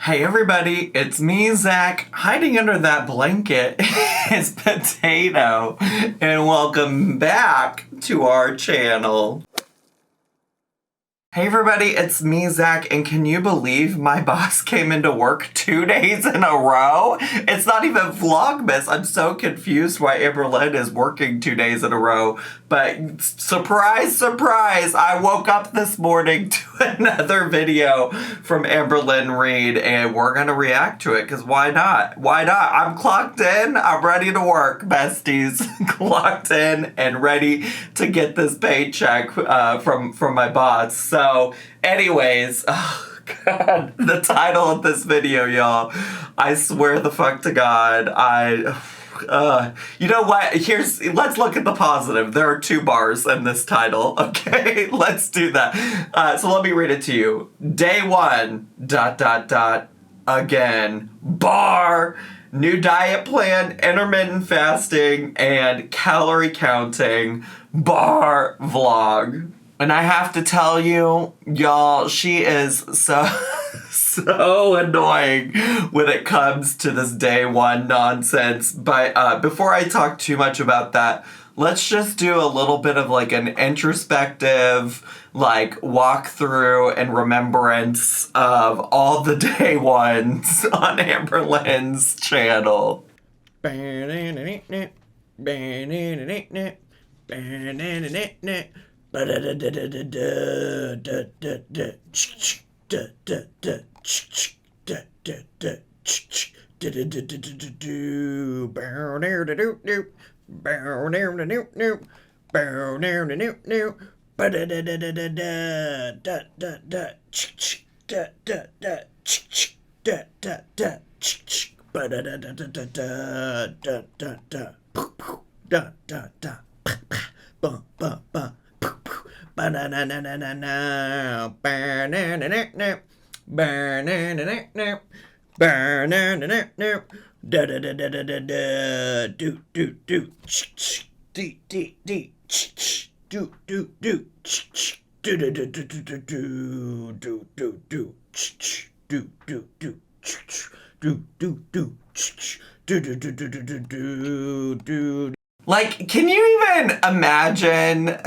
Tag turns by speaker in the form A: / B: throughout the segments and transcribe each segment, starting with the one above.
A: Hey everybody, it's me, Zach. Hiding under that blanket is Potato, and welcome back to our channel. Hey everybody, it's me, Zach, and can you believe my boss came into work 2 days in a row? It's not even Vlogmas. I'm so confused why Amberlynn is working 2 days in a row. But surprise, surprise, I woke up this morning to another video from Amberlynn Reed, and we're gonna react to it, because why not? Why not? I'm clocked in, I'm ready to work, besties. Clocked in and ready to get this paycheck from my boss. So, anyways, oh God, the title of this video, y'all, I swear the fuck to God, you know what? Let's look at the positive. There are 2 bars in this title, okay? Let's do that. So let me read it to you. Day 1, ... again, bar, new diet plan, intermittent fasting, and calorie counting, bar, vlog. And I have to tell you, y'all, she is so annoying when it comes to this day 1 nonsense. But before I talk too much about that, let's just do a little bit of like an introspective, like walkthrough and remembrance of all the day 1s on Amberlynn's channel. Like, can you even imagine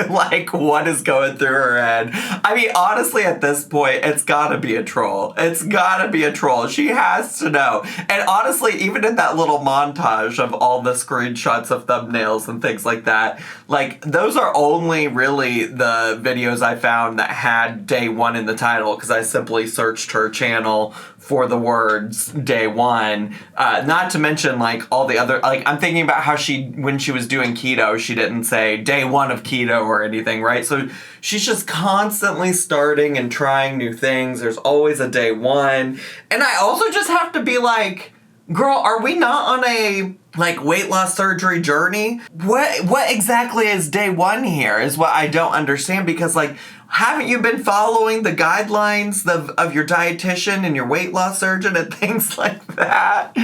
A: like what is going through her head? I mean, honestly, at this point, it's gotta be a troll. It's gotta be a troll. She has to know. And honestly, even in that little montage of all the screenshots of thumbnails and things like that, like, those are only really the videos I found that had day 1 in the title, because I simply searched her channel for the words day 1. Not to mention, like, all the other, like, I'm thinking about how when she was doing keto, she didn't say day 1 of keto or anything, right? So she's just constantly starting and trying new things. There's always a day 1. And I also just have to be like, girl, are we not on a, like, weight loss surgery journey? What exactly is day 1 here is what I don't understand, because, like, haven't you been following the guidelines of your dietitian and your weight loss surgeon and things like that?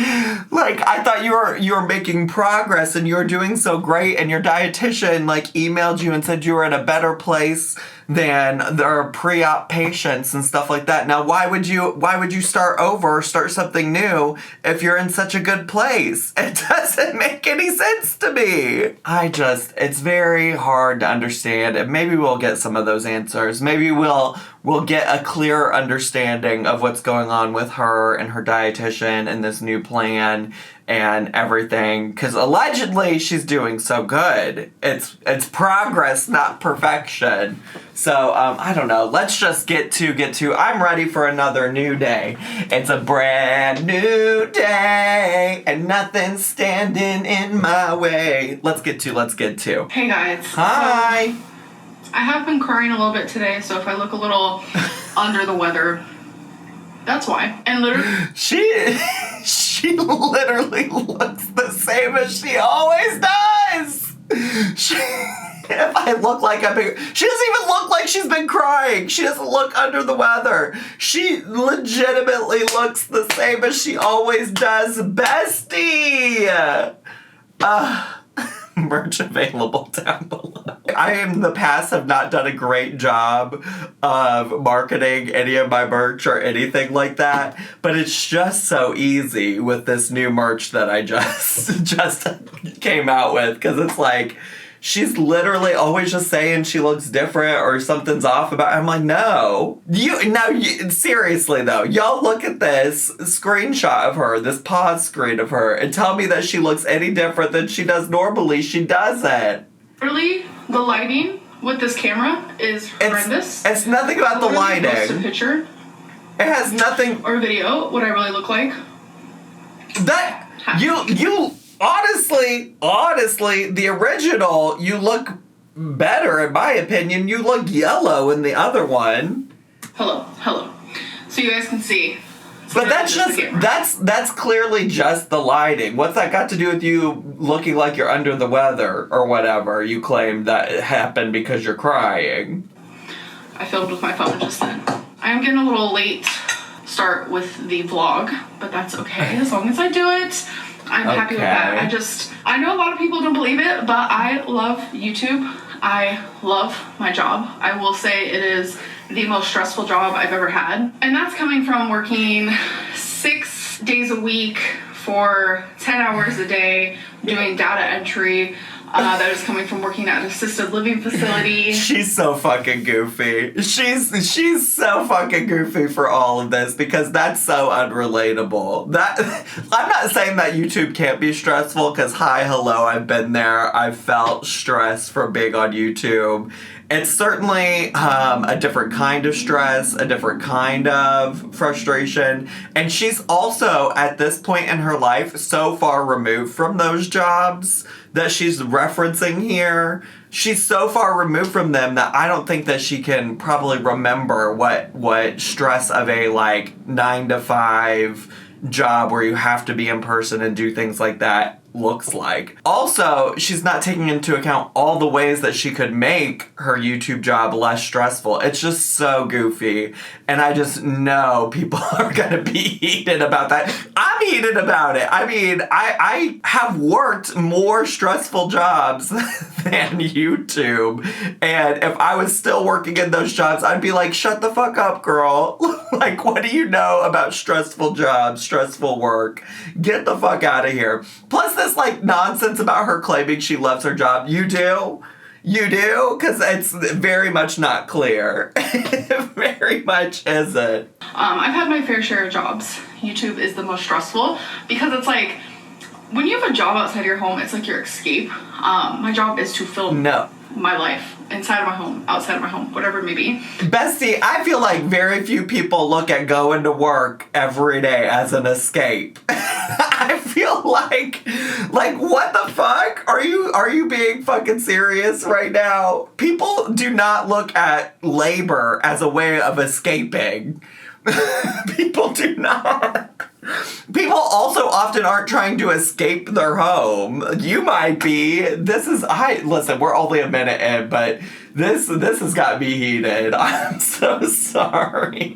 A: Like, I thought you were making progress and you were doing so great, and your dietitian, like, emailed you and said you were in a better place than their pre-op patients and stuff like that. Now, why would you start over, start something new if you're in such a good place? It doesn't make any sense to me. It's very hard to understand, and maybe we'll get some of those answers. Maybe we'll get a clearer understanding of what's going on with her and her dietitian and this new plan and everything, because allegedly she's doing so good. It's progress, not perfection. So I don't know. Let's just get to. I'm ready for another new day. It's a brand new day, and nothing's standing in my way. Let's get to.
B: Hey guys.
A: Hi.
B: So, I have been crying a little bit today, so if I look a little under the weather, that's why. And literally,
A: she literally looks the same as she always does. If I look like she doesn't even look like she's been crying. She doesn't look under the weather. She legitimately looks the same as she always does. Bestie! merch available down below. I in the past have not done a great job of marketing any of my merch or anything like that, but it's just so easy with this new merch that I just came out with, because it's like, she's literally always just saying she looks different or something's off about it. I'm like, no. Seriously though, y'all look at this screenshot of her, this pause screen of her, and tell me that she looks any different than she does normally. She doesn't.
B: Really, the lighting with this camera is horrendous.
A: It's nothing about the lighting.
B: Post a picture.
A: It has nothing.
B: Or video, what I really look like.
A: That, you... Honestly, the original, you look better, in my opinion. You look yellow in the other one.
B: Hello. So you guys can see.
A: But that's clearly just the lighting. What's that got to do with you looking like you're under the weather or whatever you claim that it happened because you're crying?
B: I filmed with my phone just then. I am getting a little late start with the vlog, but that's okay as long as I do it. I'm happy with that. I know a lot of people don't believe it, but I love YouTube. I love my job. I will say it is the most stressful job I've ever had. And that's coming from working 6 days a week for 10 hours a day, doing data entry. That is coming from working at an assisted living facility.
A: She's so fucking goofy. She's so fucking goofy for all of this, because that's so unrelatable. I'm not saying that YouTube can't be stressful, because hello, I've been there. I've felt stress from being on YouTube. It's certainly a different kind of stress, a different kind of frustration. And she's also, at this point in her life, so far removed from those jobs that she's referencing here. She's so far removed from them that I don't think that she can probably remember what stress of a 9 to 5 job where you have to be in person and do things like that looks like. Also, she's not taking into account all the ways that she could make her YouTube job less stressful. It's just so goofy. And I just know people are gonna be heated about that. I'm heated about it. I mean, I have worked more stressful jobs than YouTube. And if I was still working in those jobs, I'd be like, shut the fuck up, girl. What do you know about stressful jobs, stressful work? Get the fuck out of here. Plus this nonsense about her claiming she loves her job. You do? You do? Because it's very much not clear. It very much isn't.
B: I've had my fair share of jobs. YouTube is the most stressful because it's when you have a job outside your home, it's your escape. My job is to film my life inside of my home, outside of my home, whatever it may be.
A: Bestie, I feel like very few people look at going to work every day as an escape. I feel like what the fuck? Are you being fucking serious right now? People do not look at labor as a way of escaping. People do not. People also often aren't trying to escape their home. You might be. Listen, we're only a minute in, but this has got me heated. I'm so sorry.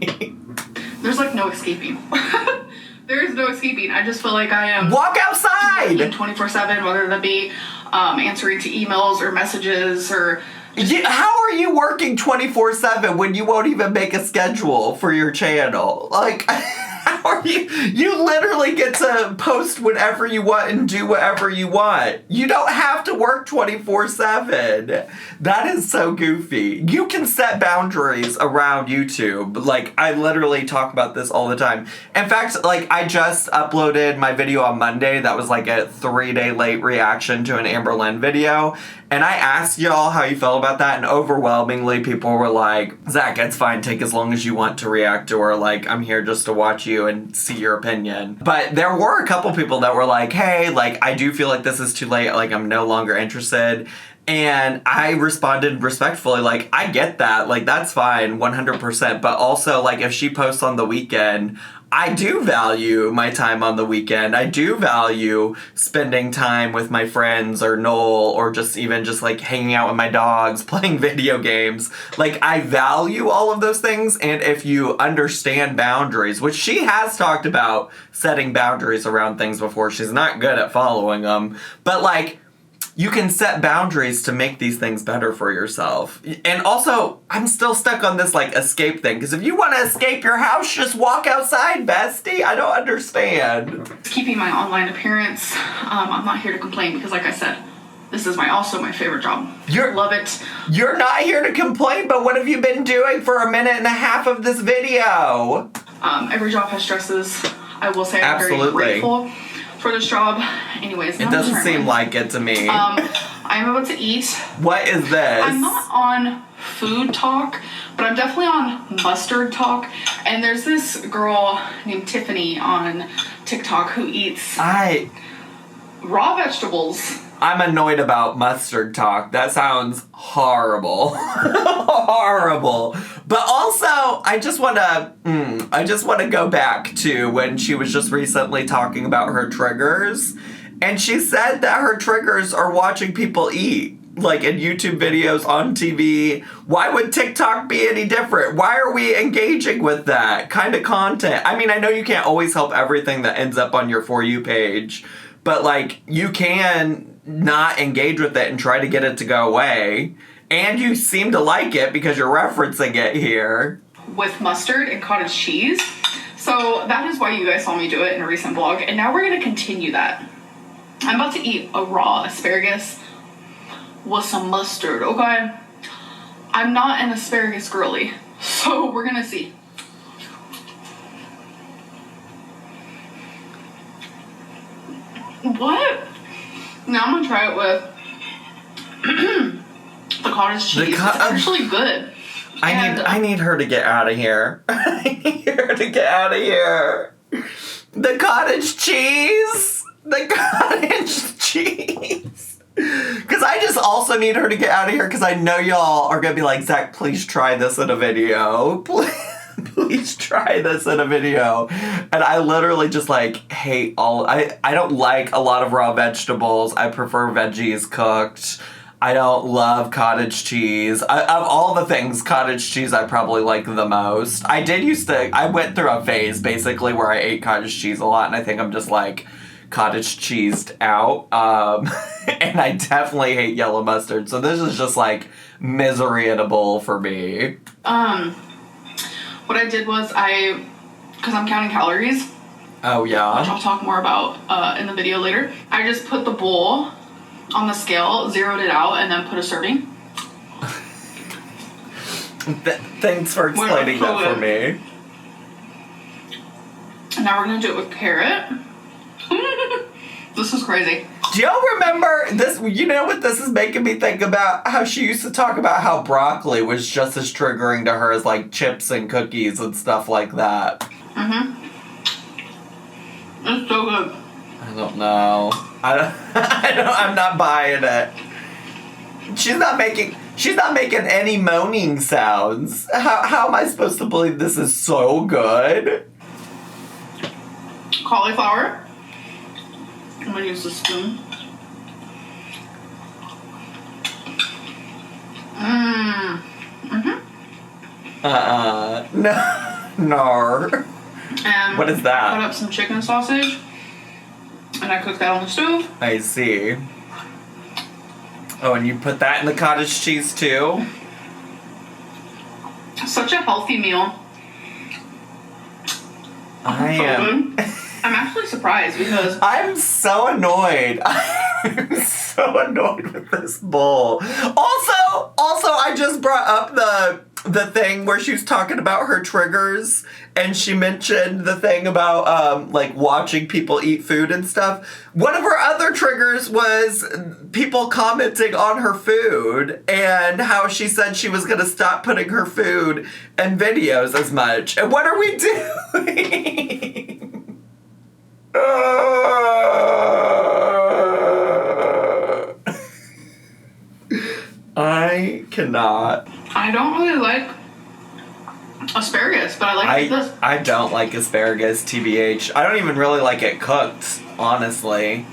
B: There's no escaping. There is no escaping. I just feel like I am...
A: Walk outside!
B: 24/7, whether that be answering to emails or messages or...
A: How are you working 24/7 when you won't even make a schedule for your channel? How are you? You literally get to post whatever you want and do whatever you want. You don't have to work 24/7. That is so goofy. You can set boundaries around YouTube. I literally talk about this all the time. In fact, I just uploaded my video on Monday. That was a 3-day late reaction to an Amberlynn video. And I asked y'all how you felt about that, and overwhelmingly people were like, Zach, it's fine, take as long as you want to react to her, I'm here just to watch you and see your opinion. But there were a couple people that were like, hey, I do feel like this is too late, I'm no longer interested. And I responded respectfully, I get that, that's fine, 100%. But also, if she posts on the weekend, I do value my time on the weekend. I do value spending time with my friends or Noel or just hanging out with my dogs, playing video games. I value all of those things. And if you understand boundaries, which she has talked about setting boundaries around things before, she's not good at following them. But you can set boundaries to make these things better for yourself. And also, I'm still stuck on this, like, escape thing. Because if you want to escape your house, just walk outside, bestie. I don't understand.
B: Keeping my online appearance. I'm not here to complain because, like I said, this is also my favorite job. Love it.
A: You're not here to complain, but what have you been doing for a minute and a half of this video?
B: Every job has stresses. I will say I'm
A: Absolutely.
B: very grateful for this job. Anyways,
A: it doesn't seem like it to me.
B: I'm about to eat.
A: What is this?
B: I'm not on food talk, but I'm definitely on mustard talk. And there's this girl named Tiffany on TikTok who eats raw vegetables.
A: I'm annoyed about mustard talk. That sounds horrible. Horrible. But also, I just want to go back to when she was just recently talking about her triggers. And she said that her triggers are watching people eat, like in YouTube videos, on TV. Why would TikTok be any different? Why are we engaging with that kind of content? I mean, I know you can't always help everything that ends up on your For You page, but like you can not engage with it and try to get it to go away. And you seem to like it because you're referencing it here.
B: With mustard and cottage cheese. So that is why you guys saw me do it in a recent vlog. And now we're going to continue that. I'm about to eat a raw asparagus with some mustard, okay? I'm not an asparagus girly, so we're going to see. What? Now I'm going to try it with the cottage cheese. It's actually good.
A: I need her to get out of here. I need her to get out of here. The cottage cheese. The cottage cheese. Because I just also need her to get out of here because I know y'all are going to be like, Zach, please try this in a video. Please try this in a video. And I literally just like hate I don't like a lot of raw vegetables. I prefer veggies cooked. I don't love cottage cheese. Of all the things, cottage cheese I probably like the most. I went through a phase basically where I ate cottage cheese a lot, and I think I'm just like cottage cheesed out. And I definitely hate yellow mustard. So this is just like misery in a bowl for me.
B: What I did was because I'm counting calories.
A: Oh yeah.
B: Which I'll talk more about in the video later. I just put the bowl on the scale, zeroed it out, and then put a serving.
A: Thanks for explaining that for me.
B: And now we're gonna do it with carrot. This is crazy.
A: Do y'all remember this? You know what this is making me think about? How she used to talk about how broccoli was just as triggering to her as like chips and cookies and stuff like that. Mm-hmm.
B: It's so good.
A: I don't know. I'm not buying it. She's not making any moaning sounds. How am I supposed to believe this is so good?
B: Cauliflower. I'm gonna use the spoon.
A: No.
B: And
A: what is that?
B: Cut up some chicken sausage, and I cooked that on the stove.
A: I see. Oh, and you put that in the cottage cheese too?
B: Such a healthy meal. I'm actually surprised because
A: I'm so annoyed. I'm so annoyed with this bowl. Also, I just brought up the thing where she was talking about her triggers, and she mentioned the thing about like watching people eat food and stuff. One of her other triggers was people commenting on her food and how she said she was going to stop putting her food in videos as much. And what are we doing? I cannot.
B: I don't really like asparagus, but I like this.
A: I don't like asparagus, TBH. I don't even really like it cooked, honestly.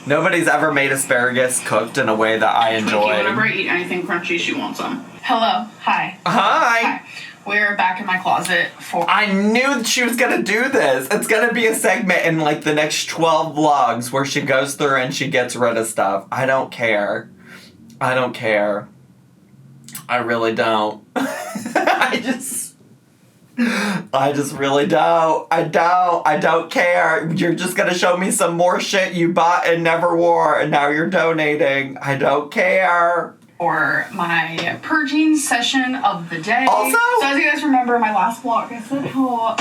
A: Nobody's ever made asparagus cooked in a way that I enjoy.
B: Whenever I eat anything crunchy, she wants some. Hello. Hi.
A: Hi.
B: we're back in my closet for...
A: I knew that she was going to do this. It's going to be a segment in like the next 12 vlogs where she goes through and she gets rid of stuff. I don't care. I don't care. I really don't. I just really don't. I don't care. You're just gonna show me some more shit you bought and never wore, and now you're donating. I don't care.
B: Or my purging session of the day.
A: Also,
B: so as you guys remember in my last vlog, I said how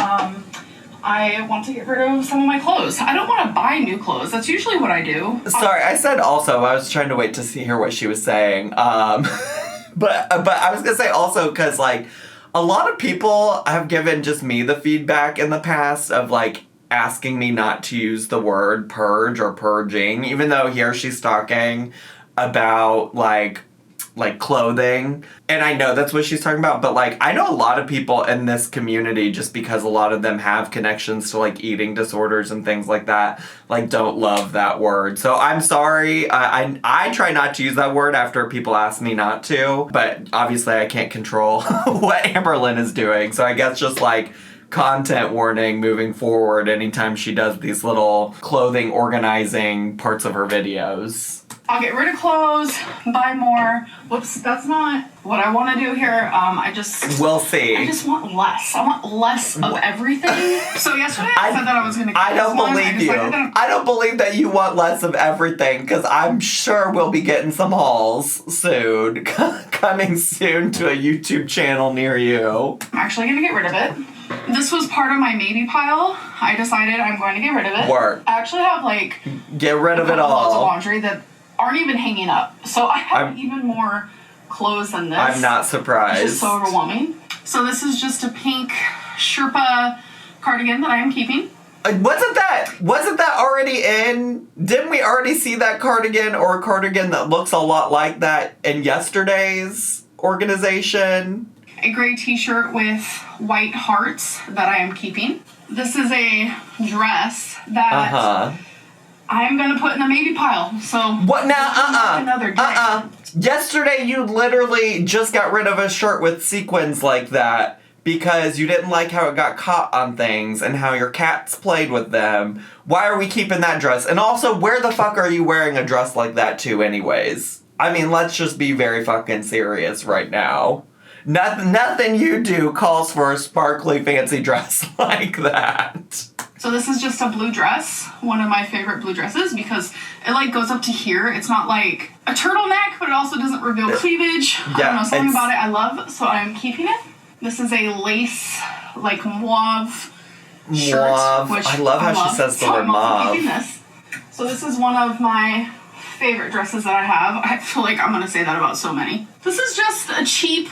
B: I want to get rid of some of my clothes. I don't want to buy new clothes. That's usually what I do.
A: Sorry, I said also. I was trying to wait to hear what she was saying. But I was gonna say also because like a lot of people have given just me the feedback in the past of like asking me not to use the word purge or purging, even though here she's talking about like clothing, and I know that's what she's talking about, but like I know a lot of people in this community, just because a lot of them have connections to like eating disorders and things like that, like don't love that word. So I'm sorry. I try not to use that word after people ask me not to, but obviously I can't control what Amberlynn is doing, so I guess just like content warning moving forward anytime she does these little clothing organizing parts of her videos.
B: I'll get rid of clothes, buy more. Whoops, that's not what I want to do here.
A: We'll see.
B: I just want less. I want less of everything. So yesterday I said that I was going to get
A: I don't believe you. I don't believe that you want less of everything, because I'm sure we'll be getting some hauls soon. Coming soon to a YouTube channel near you.
B: I'm actually going to get rid of it. This was part of my maybe pile. I decided I'm going to get rid of it.
A: Work.
B: I actually have like...
A: Get rid of it all.
B: Loads of laundry that aren't even hanging up. So I have even more clothes than this.
A: I'm not surprised.
B: It's just so overwhelming. So this is just a pink Sherpa cardigan that I am keeping.
A: Wasn't that already in? Didn't we already see that cardigan or a cardigan that looks a lot like that in yesterday's organization?
B: A gray t-shirt with white hearts that I am keeping. This is a dress that I'm gonna put in the maybe pile. So
A: what now?
B: Another day.
A: Yesterday you literally just got rid of a shirt with sequins like that because you didn't like how it got caught on things and how your cats played with them. Why are we keeping that dress? And also, where the fuck are you wearing a dress like that to anyways? I mean, let's just be very fucking serious right now. Nothing you do calls for a sparkly fancy dress like that.
B: So this is just a blue dress, one of my favorite blue dresses, because it like goes up to here. It's not like a turtleneck, but it also doesn't reveal cleavage. I don't know, something about it I love, so I'm keeping it. This is a lace, like mauve shirt, which
A: I love how she says the word mauve.
B: I'm also keeping this. So this is one of my favorite dresses that I have. I feel like I'm going to say that about so many. This is just a cheap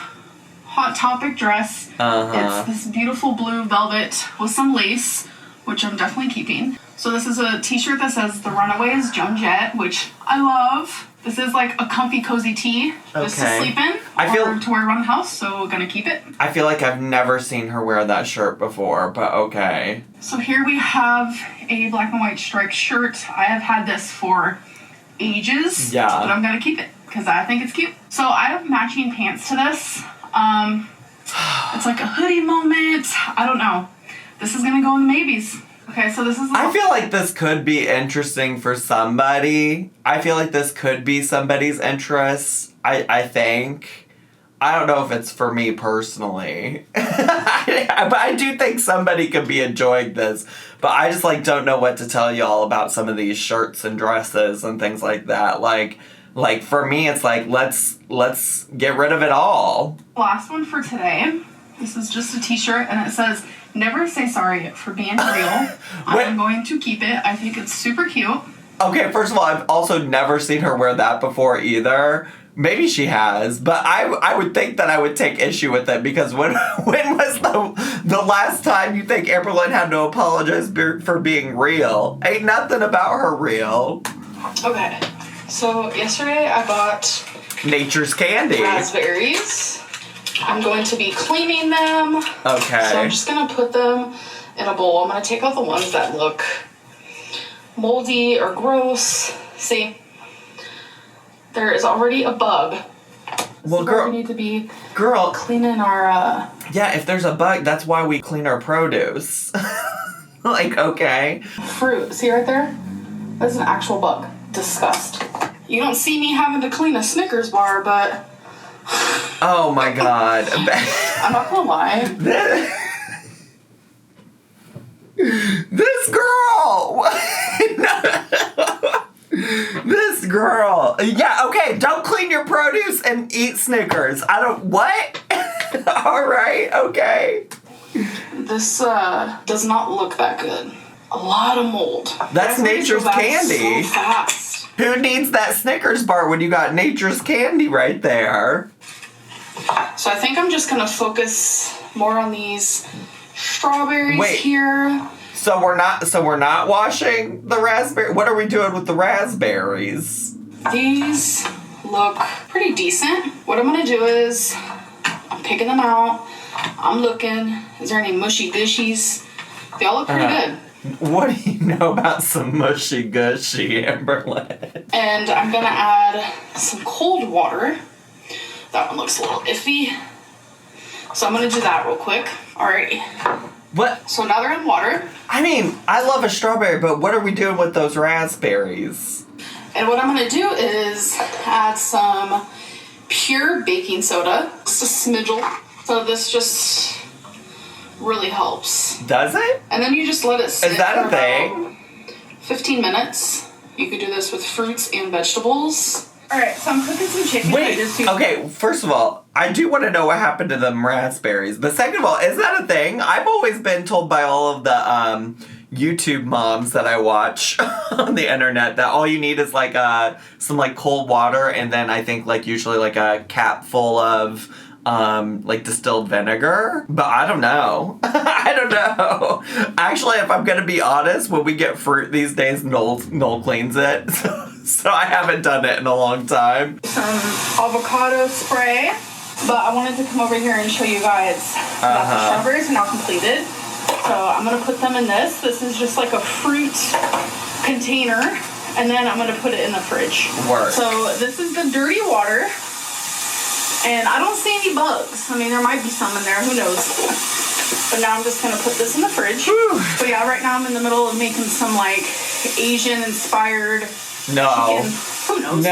B: Hot Topic dress. It's this beautiful blue velvet with some lace, which I'm definitely keeping. So this is a t-shirt that says The Runaways, Joan Jett, which I love. This is like a comfy, cozy tee just to sleep in or to wear around the house, so gonna keep it.
A: I feel like I've never seen her wear that shirt before, but okay.
B: So here we have a black and white striped shirt. I have had this for ages, but I'm gonna keep it because I think it's cute. So I have matching pants to this. It's like a hoodie moment. I don't know. This is gonna go in the maybes. Okay, so this is...
A: I feel like this could be interesting for somebody. I feel like this could be somebody's interest. I think. I don't know if it's for me personally. But I do think somebody could be enjoying this. But I just like don't know what to tell y'all about some of these shirts and dresses and things like that. Like for me, it's like let's get rid of it all.
B: Last one for today. This is just a t-shirt and it says, "Never say sorry for being real." I'm going to keep it. I think it's super cute.
A: Okay, first of all, I've also never seen her wear that before either. Maybe she has, but I would think that I would take issue with it because when was the last time you think Amberlynn had to apologize for being real? Ain't nothing about her real.
B: Okay, so yesterday I bought
A: Nature's Candy.
B: Raspberries. I'm going to be cleaning them.
A: Okay.
B: So I'm just going to put them in a bowl. I'm going to take out the ones that look moldy or gross. See, there is already a bug
A: Well, girl,
B: we need to be
A: girl,
B: cleaning our.
A: Yeah, if there's a bug, that's why we clean our produce. Like, okay.
B: Fruit. See right there? That's an actual bug. Disgust. You don't see me having to clean a Snickers bar, but.
A: Oh my god.
B: I'm not gonna lie.
A: This girl! This girl. Yeah, okay, don't clean your produce and eat Snickers. What? Alright, okay.
B: This does not look that good. A lot of mold.
A: That's nature's candy.
B: So fast.
A: Who needs that Snickers bar when you got nature's candy right there?
B: So I think I'm just gonna focus more on these strawberries here.
A: So we're not washing the raspberry. What are we doing with the raspberries?
B: These look pretty decent. What I'm gonna do is I'm picking them out. I'm looking. Is there any mushy gushies? They all look pretty good.
A: What do you know about some mushy gushy, Amberlynn?
B: And I'm gonna add some cold water. That one looks a little iffy. So I'm gonna do that real quick. Alright.
A: What?
B: So now they're in water.
A: I mean, I love a strawberry, but what are we doing with those raspberries?
B: And what I'm gonna do is add some pure baking soda. Just a smidgel. So this just really helps.
A: Does it?
B: And then you just let it sit.
A: Is that
B: for
A: a thing?
B: about 15 minutes. You could do this with fruits and vegetables. Alright, so I'm cooking some chicken.
A: Wait, okay, first of all, I do want to know what happened to them raspberries. But second of all, is that a thing? I've always been told by all of the YouTube moms that I watch on the internet that all you need is like some like cold water and then I think like usually like a cap full of like distilled vinegar, but I don't know. I don't know. Actually, if I'm gonna be honest, when we get fruit these days, Noel cleans it. So I haven't done it in a long time.
B: Some avocado spray, but I wanted to come over here and show you guys that the strawberries are now completed. So I'm gonna put them in this. This is just like a fruit container, and then I'm gonna put it in the fridge.
A: Work.
B: So this is the dirty water. And I don't see any bugs. I mean, there might be some in there. Who knows? But now I'm just going to put this in the fridge.
A: Whew.
B: But yeah, right now I'm in the middle of making some, like, Asian-inspired chicken. Who knows?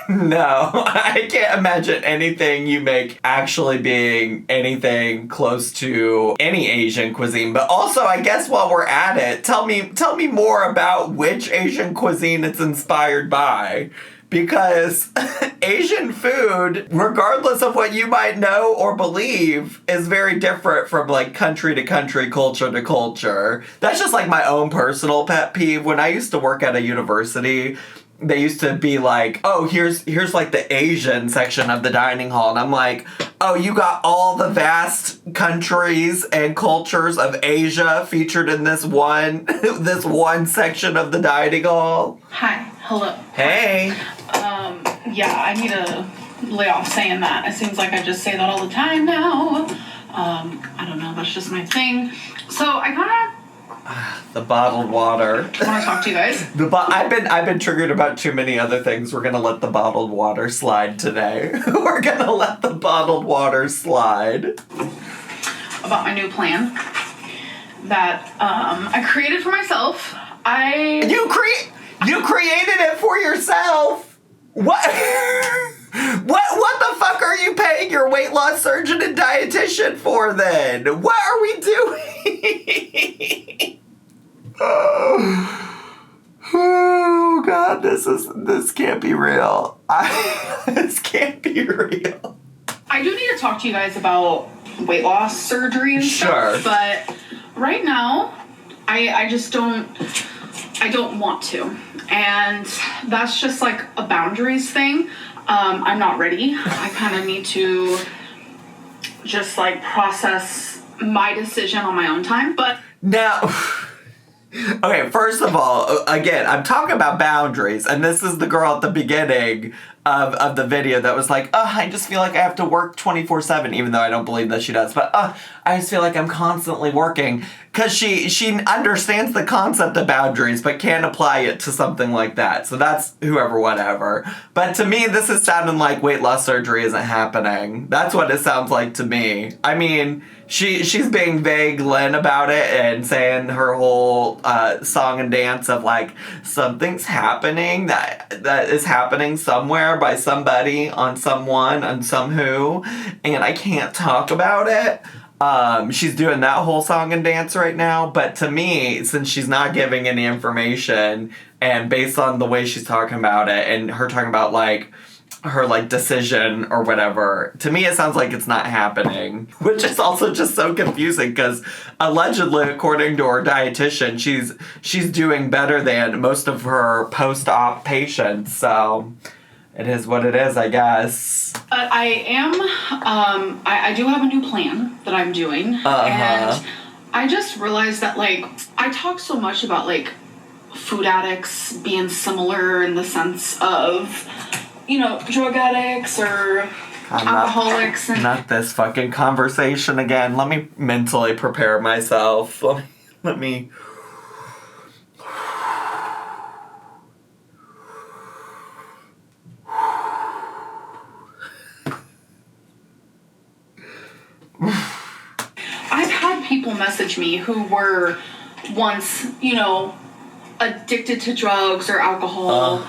A: No, I can't imagine anything you make actually being anything close to any Asian cuisine. But also, I guess while we're at it, tell me more about which Asian cuisine it's inspired by. Because Asian food, regardless of what you might know or believe, is very different from like country to country, culture to culture. That's just like my own personal pet peeve. When I used to work at a university, they used to be like, oh, here's like the Asian section of the dining hall. And I'm like, oh, you got all the vast countries and cultures of Asia featured in this one section of the dining hall.
B: Hi. Hello.
A: Hey.
B: Yeah, I need to lay off saying that. It seems like I just say that all the time now. I don't know. That's just my thing. So I kind of...
A: The bottled water.
B: I want to talk to you guys.
A: I've been triggered about too many other things. We're gonna let the bottled water slide today. We're gonna let the bottled water slide.
B: About my new plan that I created for myself.
A: You created it for yourself. What? What the fuck are you paying your weight loss surgeon and dietitian for then? What are we doing? Oh God, this can't be real. This can't be real.
B: I do need to talk to you guys about weight loss surgery and stuff, but right now, I just don't want to. And that's just like a boundaries thing. I'm not ready. I kind of need to just like process my decision on my own time. But
A: now, okay, first of all, again, I'm talking about boundaries, and this is the girl at the beginning of the video that was like, I just feel like I have to work 24/7, even though I don't believe that she does. But I just feel like I'm constantly working. Because she understands the concept of boundaries, but can't apply it to something like that. So that's whoever, whatever. But to me, this is sounding like weight loss surgery isn't happening. That's what it sounds like to me. I mean, she's being vague, Lynn, about it and saying her whole song and dance of like, something's happening that is happening somewhere by somebody on someone on some who, and I can't talk about it. She's doing that whole song and dance right now, but to me, since she's not giving any information, and based on the way she's talking about it, and her talking about, like, her, like, decision or whatever, to me it sounds like it's not happening, which is also just so confusing, because allegedly, according to her dietitian, she's doing better than most of her post-op patients, so... It is what it is, I guess.
B: I do have a new plan that I'm doing. And I just realized that, like, I talk so much about, like, food addicts being similar in the sense of, you know, drug addicts or alcoholics.
A: Not this fucking conversation again. Let me mentally prepare myself. Let me...
B: I've had people message me who were once, you know, addicted to drugs or alcohol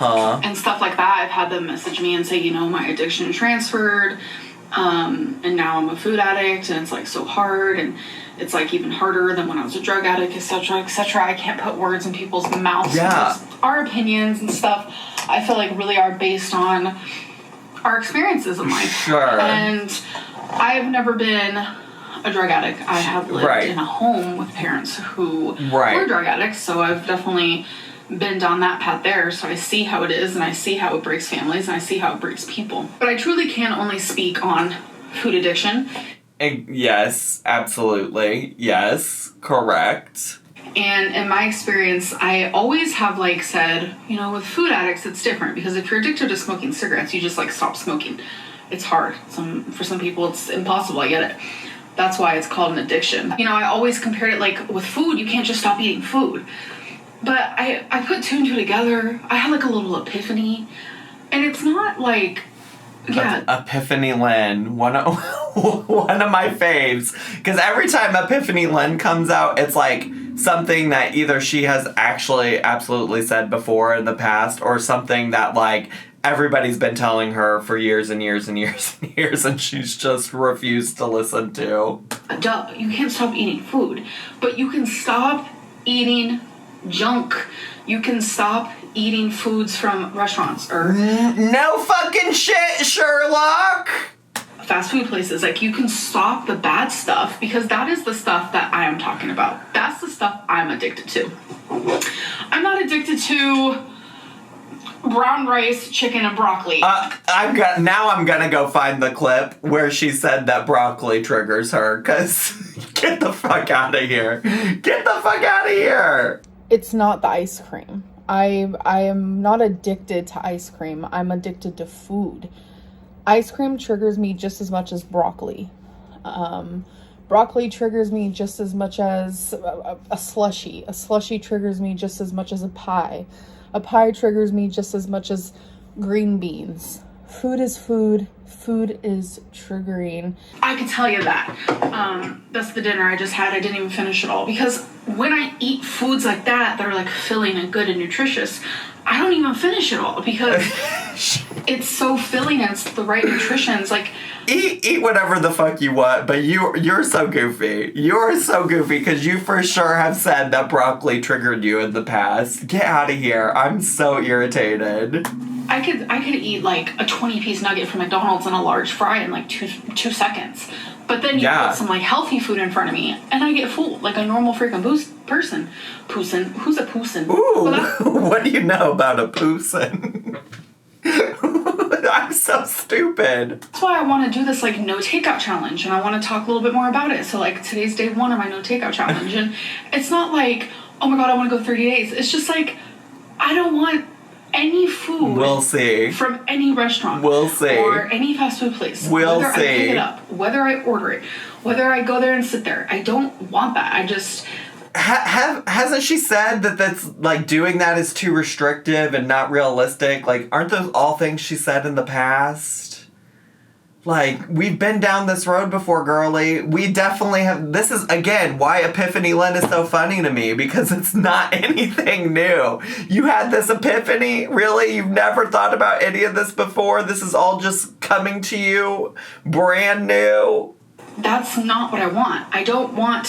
B: and stuff like that. I've had them message me and say, you know, my addiction transferred, and now I'm a food addict, and it's like so hard, and it's like even harder than when I was a drug addict, etc., etc. I can't put words in people's mouths.
A: Yeah.
B: Our opinions and stuff, I feel like really are based on our experiences in life.
A: Sure.
B: And I've never been a drug addict. I have lived in a home with parents who were drug addicts, so I've definitely been down that path there, so I see how it is, and I see how it breaks families, and I see how it breaks people. But I truly can only speak on food addiction.
A: Yes, absolutely. Yes, correct.
B: And in my experience, I always have, like, said, you know, with food addicts, it's different, because if you're addicted to smoking cigarettes, you just, like, stop smoking. It's hard. For some people, it's impossible. I get it. That's why it's called an addiction. You know, I always compared it, like, with food, you can't just stop eating food. But I put two and two together. I had, like, a little epiphany. And it's not, like... Yeah.
A: Epiphany Lynn, one of my faves. Because every time Epiphany Lynn comes out, it's like something that either she has actually absolutely said before in the past, or something that, like, everybody's been telling her for years and years and years and years, and she's just refused to listen to.
B: Duh, you can't stop eating food, but you can stop eating junk. You can stop eating foods from restaurants or...
A: No fucking shit, Sherlock!
B: Fast food places. Like, you can stop the bad stuff, because that is the stuff that I am talking about. That's the stuff I'm addicted to. I'm not addicted to brown rice, chicken, and broccoli.
A: Now I'm gonna go find the clip where she said that broccoli triggers her, because get the fuck out of here. Get the fuck out of here!
C: It's not the ice cream. I am not addicted to ice cream. I'm addicted to food. Ice cream triggers me just as much as broccoli. Broccoli triggers me just as much as a slushie. A slushie triggers me just as much as a pie. A pie triggers me just as much as green beans. Food is food. Food is triggering.
B: I can tell you that. That's the dinner I just had. I didn't even finish it all. Because when I eat foods like that are like filling and good and nutritious, I don't even finish it all, because it's so filling and it's the right nutrition. It's like...
A: Eat whatever the fuck you want, but you're so goofy. You're so goofy, because you for sure have said that broccoli triggered you in the past. Get out of here. I'm so irritated.
B: I could eat like a 20-piece nugget from McDonald's and a large fry in like two seconds. But then you put some like healthy food in front of me, and I get full like a normal freaking person. Poosin. Who's a poosin?
A: Ooh, what do you know about a poosin? I'm so stupid.
B: That's why I want to do this like no takeout challenge, and I want to talk a little bit more about it. So like today's day 1 of my no takeout challenge, and it's not like, oh my god, I want to go 30 days. It's just like, I don't want any food.
A: We'll see.
B: From any restaurant.
A: We'll see.
B: Or any fast food place.
A: We'll see.
B: Whether I pick it up, whether I order it, whether I go there and sit there. I don't want that. I just...
A: Hasn't she said that that's, like, doing that is too restrictive and not realistic? Like, aren't those all things she said in the past? Like, we've been down this road before, girly. We definitely have... This is, again, why Epiphany Lynn is so funny to me, because it's not anything new. You had this epiphany? Really? You've never thought about any of this before? This is all just coming to you brand new?
B: That's not what I want. I don't want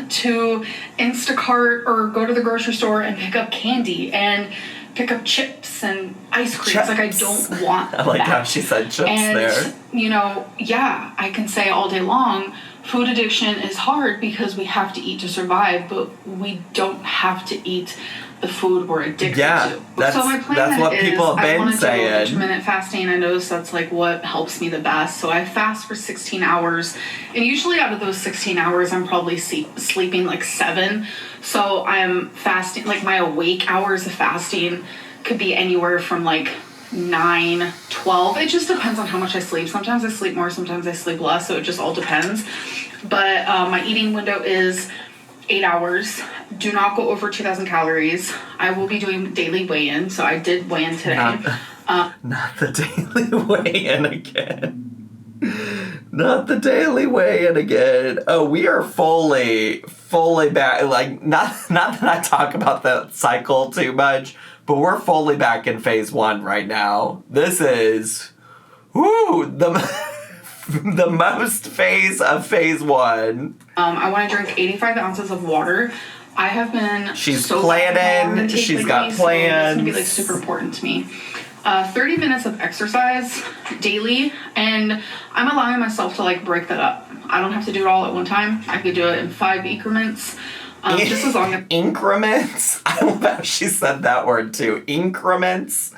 B: to Instacart or go to the grocery store and pick up candy and pick up chips and ice cream. Like, I don't want
A: I like
B: that.
A: how she said chips
B: and,
A: there.
B: You know, yeah, I can say all day long, food addiction is hard because we have to eat to survive, but we don't have to eat the food we're addicted to.
A: That's,
B: so my plan
A: that's what people have been saying.
B: I want to do intermittent fasting. I notice that's like what helps me the best. So I fast for 16 hours. And usually out of those 16 hours, I'm probably sleeping like 7. So I'm fasting, like my awake hours of fasting could be anywhere from like 9, 12. It just depends on how much I sleep. Sometimes I sleep more, sometimes I sleep less. So it just all depends. But my eating window is 8 hours. Do not go over 2,000 calories. I will be doing daily weigh-in, so I did weigh in today.
A: Not the daily weigh-in again. Not the daily weigh-in again. Oh, we are fully back. Like, not that I talk about that cycle too much, but we're fully back in phase 1 right now. This is, the most phase of phase 1.
B: I want to drink 85 ounces of water. I have been
A: She's planning. She's got plans. So
B: it's going to be like super important to me. 30 minutes of exercise daily, and I'm allowing myself to like break that up. I don't have to do it all at one time. I could do it in 5 increments. Just as long as...
A: Increments? I love how she said that word too. Increments.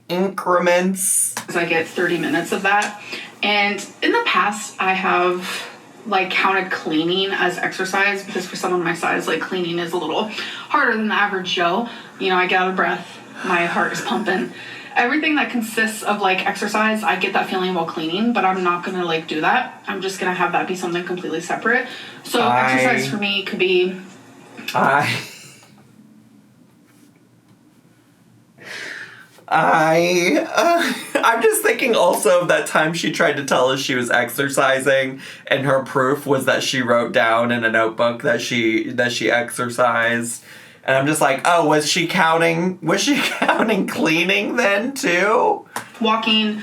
A: As
B: I get 30 minutes of that. And in the past, I have like counted cleaning as exercise because for someone my size, like cleaning is a little harder than the average Joe. You know, I get out of breath. My heart is pumping. Everything that consists of like exercise, I get that feeling while cleaning, but I'm not going to like do that. I'm just going to have that be something completely separate. So exercise for me could be...
A: I'm just thinking also of that time she tried to tell us she was exercising, and her proof was that she wrote down in a notebook that she exercised. And I'm just like, oh, was she counting cleaning then too?
B: Walking,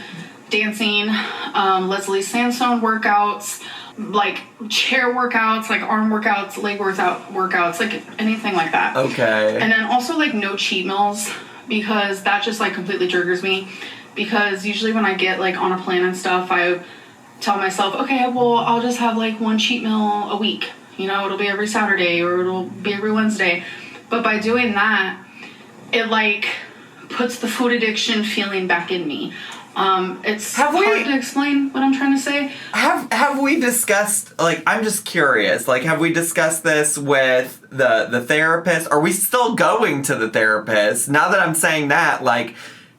B: dancing, Leslie Sandstone workouts, like chair workouts, like arm workouts, leg workouts, like anything like that.
A: Okay.
B: And then also like no cheat meals, because that just like completely triggers me. Because usually when I get like on a plan and stuff, I tell myself, okay, well, I'll just have like 1 cheat meal a week. You know, it'll be every Saturday or it'll be every Wednesday. But by doing that, it like puts the food addiction feeling back in me. It's hard to explain what I'm trying to say.
A: Have we discussed, like, I'm just curious, like, have we discussed this with the therapist? Are we still going to the therapist? Now that I'm saying that, like,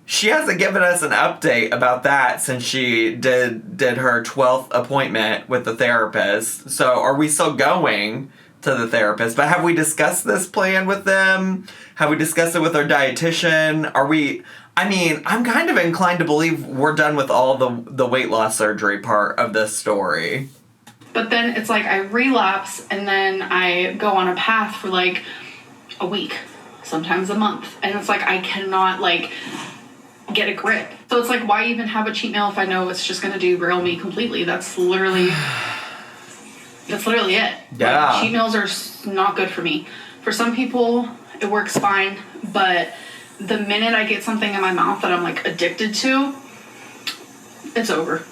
A: she hasn't given us an update about that since she did her 12th appointment with the therapist. So are we still going to the therapist? But have we discussed this plan with them? Have we discussed it with our dietitian? I'm kind of inclined to believe we're done with all the weight loss surgery part of this story.
B: But then it's like I relapse and then I go on a path for like a week, sometimes a month. And it's like I cannot like get a grip. So it's like, why even have a cheat meal if I know it's just going to derail me completely? That's literally it.
A: Yeah.
B: Like, cheat meals are not good for me. For some people, it works fine, but the minute I get something in my mouth that I'm like addicted to, it's over.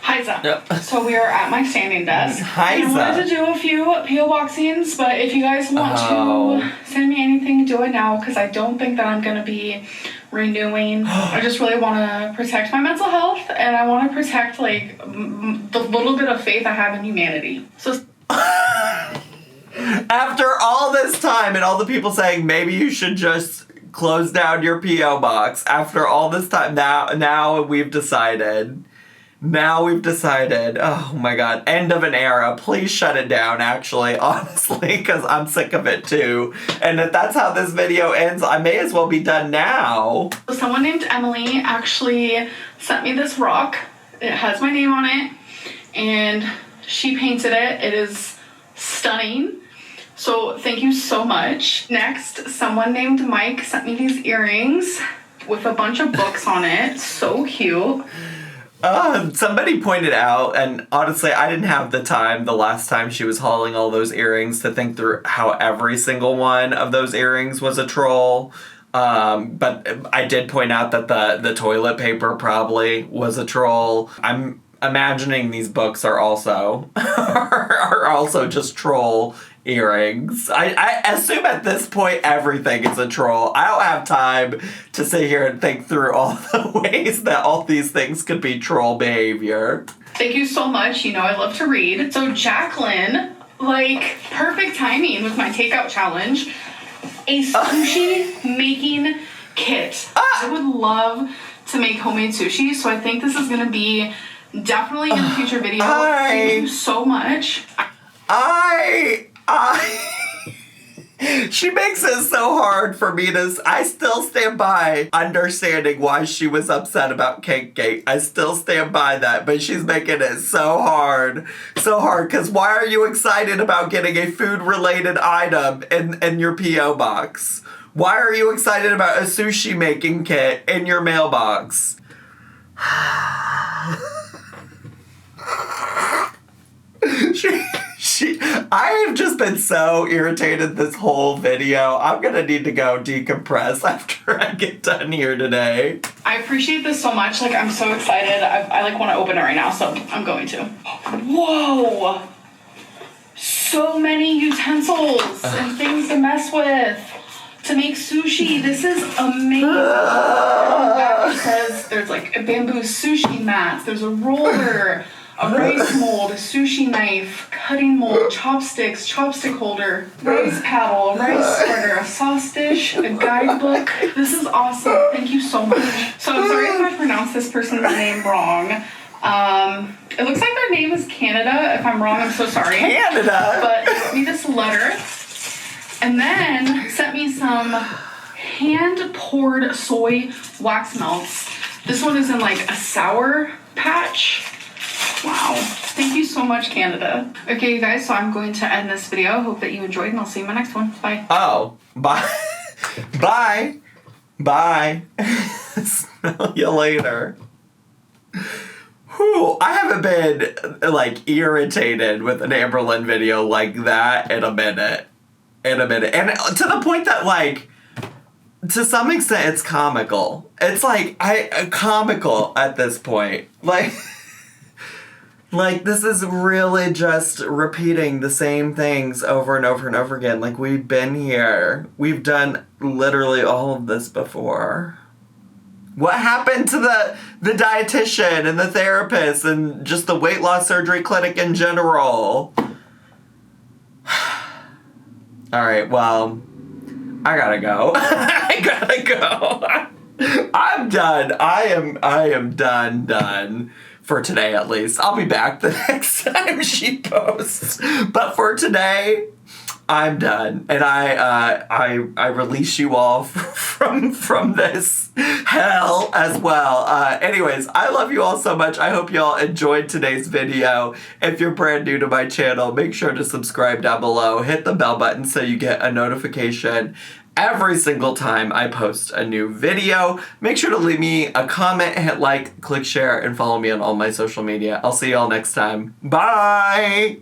B: Hi, Zach.
A: Yep.
B: So we are at my standing desk.
A: Hi,
B: I wanted to do a few P.O. boxings, but if you guys want to send me anything, do it now, because I don't think that I'm going to be renewing. I just really want to protect my mental health, and I want to protect like the little bit of faith I have in humanity. So
A: after all this time and all the people saying maybe you should just close down your P.O. box after all this time. Now we've decided. Oh my God. End of an era. Please shut it down, actually, honestly, because I'm sick of it too. And if that's how this video ends, I may as well be done now.
B: Someone named Emily actually sent me this rock. It has my name on it, and she painted it. It is stunning. So thank you so much. Next, someone named Mike sent me these earrings with a bunch of books on it. So cute.
A: Somebody pointed out, and honestly, I didn't have the time the last time she was hauling all those earrings to think through how every single one of those earrings was a troll. But I did point out that the toilet paper probably was a troll. I'm imagining these books are also just troll earrings. I assume at this point everything is a troll. I don't have time to sit here and think through all the ways that all these things could be troll behavior.
B: Thank you so much. You know I love to read. So Jacqueline, like, perfect timing with my takeout challenge. A sushi making kit. I would love to make homemade sushi, so I think this is going to be definitely in a future video. Thank you so much.
A: She makes it so hard for me to... I still stand by understanding why she was upset about Cake Gate. I still stand by that, but she's making it so hard. So hard, because why are you excited about getting a food-related item in your P.O. box? Why are you excited about a sushi making kit in your mailbox? I have just been so irritated this whole video. I'm gonna need to go decompress after I get done here today.
B: I appreciate this so much. Like, I'm so excited. I like want to open it right now, so I'm going to. Whoa! So many utensils and things to mess with to make sushi. This is amazing. It says there's like a bamboo sushi mat. There's a roller. A rice mold, a sushi knife, cutting mold, chopsticks, chopstick holder, rice paddle, a rice spreader, a sauce dish, a guidebook. This is awesome. Thank you so much. So I'm sorry if I pronounced this person's name wrong. It looks like their name is Canada. If I'm wrong, I'm so sorry.
A: Canada?
B: But they sent me this letter and then sent me some hand-poured soy wax melts. This one is in like a sour patch. Wow. Thank you so much, Canada. Okay, you guys, so I'm going to end this video. Hope that you enjoyed, and I'll see you in my next one. Bye.
A: Oh, bye. Bye. Bye. Smell you later. Whew, I haven't been, like, irritated with an Amberlynn video like that in a minute. And to the point that, like, to some extent, it's comical. It's, like, comical at this point. Like, this is really just repeating the same things over and over and over again. Like, we've been here. We've done literally all of this before. What happened to the dietitian and the therapist and just the weight loss surgery clinic in general? All right, well, I gotta go. I gotta go. I'm done. I am done. For today, at least. I'll be back the next time she posts. But for today, I'm done. And I release you all from this hell as well. Anyways, I love you all so much. I hope you all enjoyed today's video. If you're brand new to my channel, make sure to subscribe down below. Hit the bell button so you get a notification every single time I post a new video. Make sure to leave me a comment, hit like, click share, and follow me on all my social media. I'll see y'all next time. Bye!